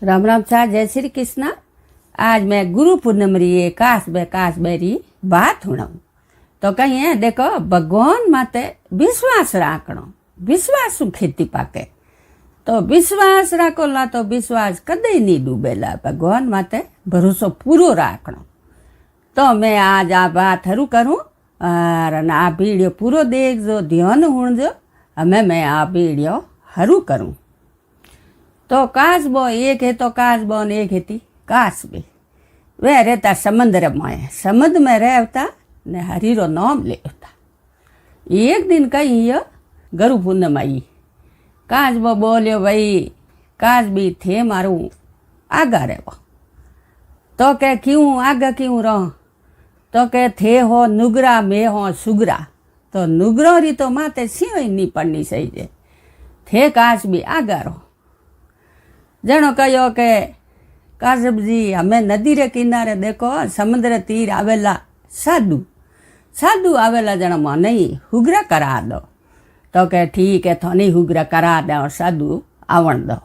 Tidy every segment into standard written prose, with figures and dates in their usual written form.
राम राम छा। जय श्री कृष्ण। आज मैं गुरु पूर्णिमा रे काश बेरी बात हुणाऊं तो कहीं है देखो भगवान माते विश्वास राखणो। विश्वास शू खेती पाके तो विश्वास राखो ला तो विश्वास कदे नहीं डूबेला। भगवान माते भरोसो पूरो राखणो। तो मैं आज आ बात हरू करूँ और आ वीडियो पूरो देखजो, ध्यान हुणजो। हमें मैं आ वीडियो हरू करूँ। तो कासबो एक है तो कासबो ने एक थी कासबी। वे रहता समुद्र में, समुद्र में रहता ने हरीरो नाम लेता। एक दिन कही ये गुरु पूर्णिमा आई। कासबो बोलियो भाई कासबी थे मारू आगा रहो। तो के क्यों आगा क्यों रहो? तो के थे हो नुगरा में हो सुगरा। तो नुगरो री तो माते सिंह नहीं पड़नी सही जे थे कासबी आगा रहो। जनो कहो के कासब जी हमें नदी रे किनारे देखो समुद्र तीर आवेला साधु आवेला जनो मन हुगरा करा दो। तो के ठीक है थोनी हुगरा करा दो साधु आवण दो।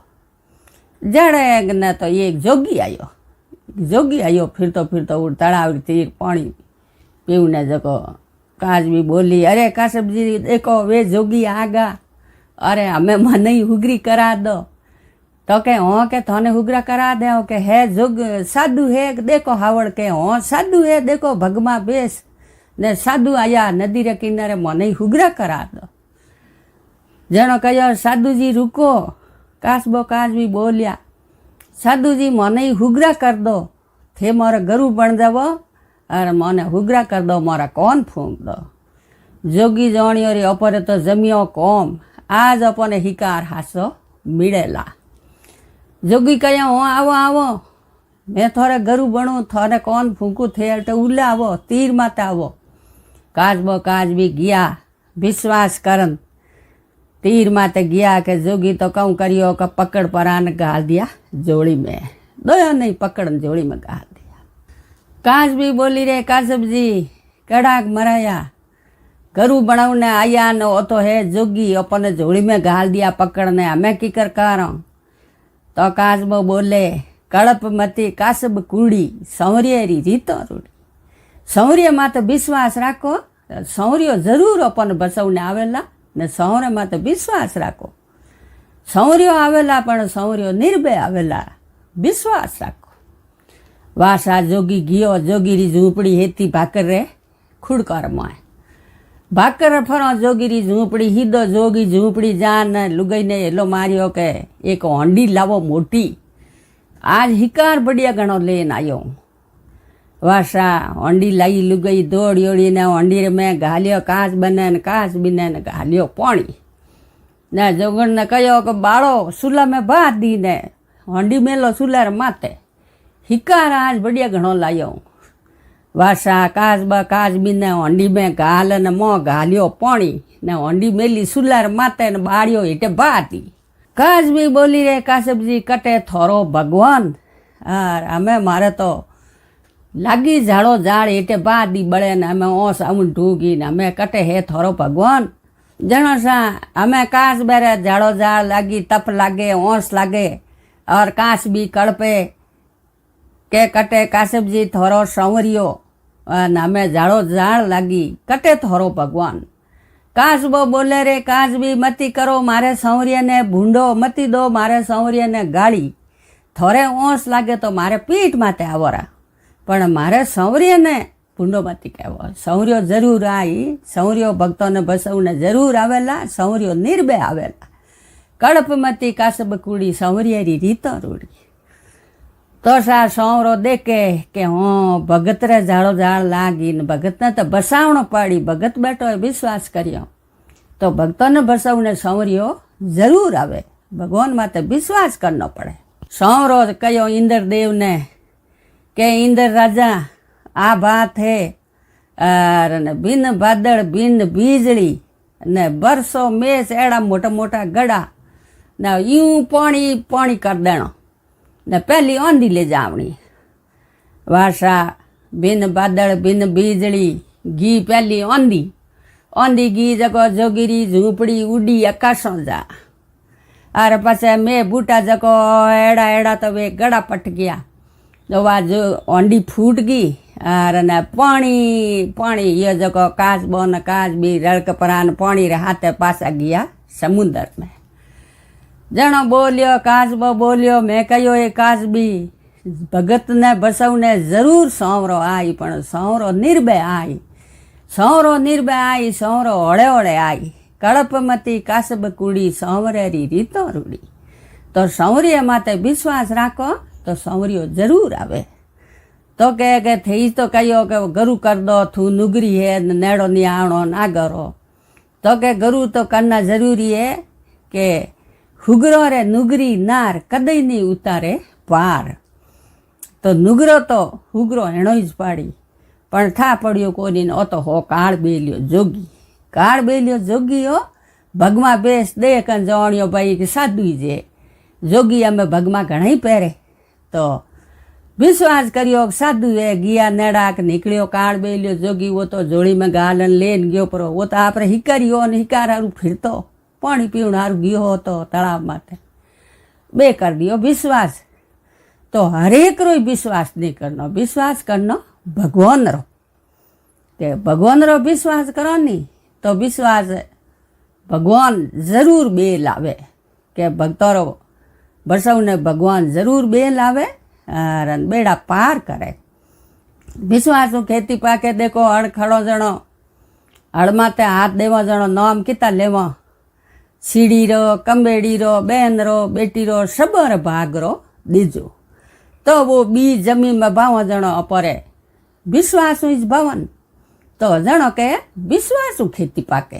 जड़े न तो एक जोगी आयो फिरतो तड़ाव तीर पानी पीवने जको। कासबी बोली अरे कासब जी देखो वे जोगी आगा, अरे हमें मन हुगरी करा दो। तो के हों के थोने हुगरा करा दे के है जोग साधु है देखो हावड़ के हों साधु है देखो भगमा बेस ने साधु आया नदी रे किनारे मन हुगरा करा दो। जनो कहो साधु जी रुको। कासबी बोलिया साधु जी मन हुगरा कर दो थे मारा गरु बन जावो और मन हुगरा कर दो मारा कौन फूंक दो। जोगी जानियो रे अपरे तो जमियो कौम आज अपने हिकार हासो मिलेला। जोगी कहो हो आवो मैं थोड़े गरु बनू थोड़े कौन फूंकू थे अटे उले आवो तीर माते आवो। कासबी गया विश्वास करन तीर माते गया के जोगी तो कहूँ करियो का पकड़ परान गाल दिया जोड़ी में दो नहीं पकड़न जोड़ी में गाल दिया। कासबी बोली रे कासब जी कड़ाक मराया गरु बनाऊने आया न वो तो है जोगी अपने जोड़ी में गाल दिया पकड़ने हमें की कर रहा। तो कासबो बोले कड़प मती कासब कूड़ी सौर्यरी रीतो रूड़ी। सौर्य माते विश्वास राखो सौर्य जरूर अपन बसवने आवेला ने सौर्य माते विश्वास राखो। सौर्य आवेला पण सौर्य निर्भय आवेला विश्वास राखो। वासा जोगी गियो जोगीरी झूंपड़ी हेती भाकर रे खुड़कर माए भाकर फरो जोगीरी झूंपड़ी हीदो जोगी झूंपड़ी जान लुगाई ने हेलो मारियो के एक हंडी लावो मोटी आज हिकार बढ़िया घणो लेन आयो। वासा हंडी लाई लुगाई दौड़ी ने हंडी में घालियो कास बिने ने घालियो पानी ने जोगण ने कहो कि बाड़ो सुला में बात दी ने हंडी मेलो सुलार माते हिकार आज बढ़िया घणो लायो। वासा कासबी ने हंडी में घाल ने मों घालियो पानी ने हंडी मेली सुलार माते ने बाड़ियो हेठे बाती। कासबी बोली रे कासब जी कटे थोरो भगवान और हमें मारे तो लागी झाड़ो झाड़ हेठे बादी बड़े ने हमें ओस आऊं ढूगी ने हमें कटे है थोरो भगवान। जनो सा हमें कास बेरे झाड़ो झाड़ लागी तप लागे ओस लागे और कासबी कड़पे के कटे कासब जी थोरो संवरियो और हमें झाड़ो झाड़ लागी कटे थोरो भगवान। कासबो बोले रे कासबी मती करो मारे संवरिया ने भूंडो मती दो मारे संवरिया ने गाड़ी थोड़े ओस लागे तो मारे पीठ माते आवरा पण मारे संवरिया ने भूंडो मती कहो। संवरियो जरूर आई संवरियो भक्तों ने बसवने जरूर आवेला संवरियो निर्भय आवेला। कड़प मती कासब कूड़ी संवरियारी रीतो रूड़ी। तो सा सौरो देखे के हाँ भगत रे झाड़ो झाड़ लागी ने भगत ने तो बसावणो पड़ी। भगत बैठो विश्वास करियो तो भक्तों ने बसावने संवरियो जरूर आवे। भगवान माते विश्वास करना पड़े। सौरो कहो इंद्र देव ने के इंद्र राजा आ बात है और ने बिन बादल बिन बीजली ने बरसो मेस एड़ा मोटा मोटा गड़ा ने यूं पानी कर देनो ने पहली आंधी ले जावनी। वासा बिन बादल बिन बीजली घी पहली आंधी घी जगो जोगिरी झूंपड़ी उड़ी आकाशों जा अरे पासे मैं बूटा जको एड़ा एड़ा तो वे गड़ा पट गया तो आज ओंडी फूट गई अरे न पानी ये जको काचबो न काचबी रड़क परान पानी रे हाथे पासा गया समुंदर में। जणो बोलियो काचबो बोलियो मैं कहो ए काचबी भगत ने बसव ने जरूर सांवरो आई पण सांवरो निर्भय आई सांवरो ओड़े ओड़े आई कड़पमती कासब कूड़ी सांवरेरी रीतो रूड़ी। तो सांवरिया माते विश्वास राखो तो सांवरियो जरूर आवे। तो के थी तो कहो के गरु कर दो थू नुगरी है नेड़ो नहीं आवणो ना करो तो के गरु तो करना जरूरी है के हुगरो रे नुगरी नार कदई नहीं उतारे पार। तो नुगरो तो हुगरो एणो ज पाड़ी पण था पड़ियो कोनी ओ तो हो काळ बेलियो जोगी हो भगमा बेस दे कन जवाणियो भाई के साधु जे जोगी अमे भगमा घणाई पहरे। तो विश्वास करियो साधु है गिया नेड़ाक निकलियो काळ बेलियो जोगी वो तो जोड़ी में गालन लेन गयो परो वो तो आपरे हिकारियो ने हिकारारू फिरतो पानी पीवण हारू गयो होतो तळाव माथे बे कर दियो विश्वास। तो हरेक रो विश्वास नहीं करनो विश्वास करनो भगवान रो ते भगवान रो विश्वास करो नी तो विश्वास भगवान जरूर बे लावे के भक्तो रो बसव ने भगवान जरूर बे लावे और बेड़ा पार करे। विश्वास खेती पाके देखो हड़ खड़ो जणो हड़ माते हाथ देवा जणो नाम किता लेवा सीढ़ी रो कंबेड़ी रो बेन रो बेटी रो सबर भाग रो दीजो तो वो बी जमीन में भाव जणो अपरे विश्वास भवन तो जणो के विश्वास खेती पाके।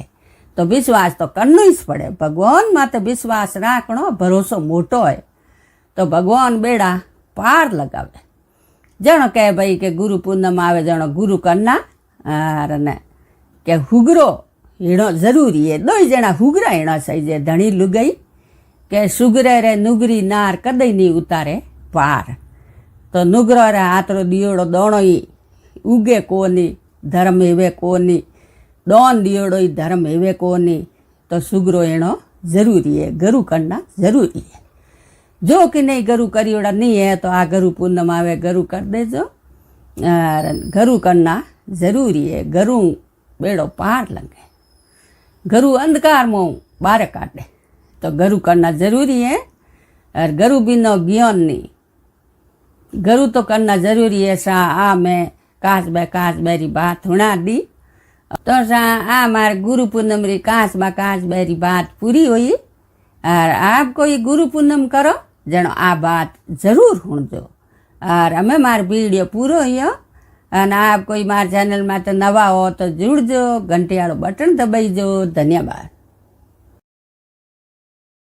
तो विश्वास तो करनो ही पड़े भगवान माते विश्वास राखनो भरोसो मोटो है तो भगवान बेड़ा पार लगावे। जणो कहे भाई के गुरु पूनम आवे जणो गुरु करना और ने के हुगरो हीणो जरूरी है दो जना हुगरा हीणो सही जे धणी लुगई के सुगरे रे नुगरी नार कदई नहीं उतारे पार। तो नुगरो रे हाथरो दियोड़ो दोणो ही उगे कोनी धर्म हेवे कोनी दोन दियोड़ो ही धर्म हेवे कोनी। तो सुगरो एणो जरूरी है गरु करना जरूरी है। जो कि नहीं गरु करियोड़ा नहीं है तो आ गरु पूनम आवे गरु कर देजो और गरु करना जरूरी है। गरु बेड़ो पार लगे गरु अंधकार में बाहर काटे तो गरु करना जरूरी है। और गरु बिनो ज्ञान नहीं गरु तो करना जरूरी है। सा आ मैं काश बेरी बात हुणा दी तो सा आ मारे गुरु पूनम री काश बेरी बात पूरी हुई। और आप कोई गुरु पूनम करो जनो आ बात जरूर हुणजो। और हमें मार वीडियो पूरो हुयो और आप कोई मार चैनल में तो नवा हो तो जुड़जो घंटी वालो बटन दबाईजो। धन्यवाद।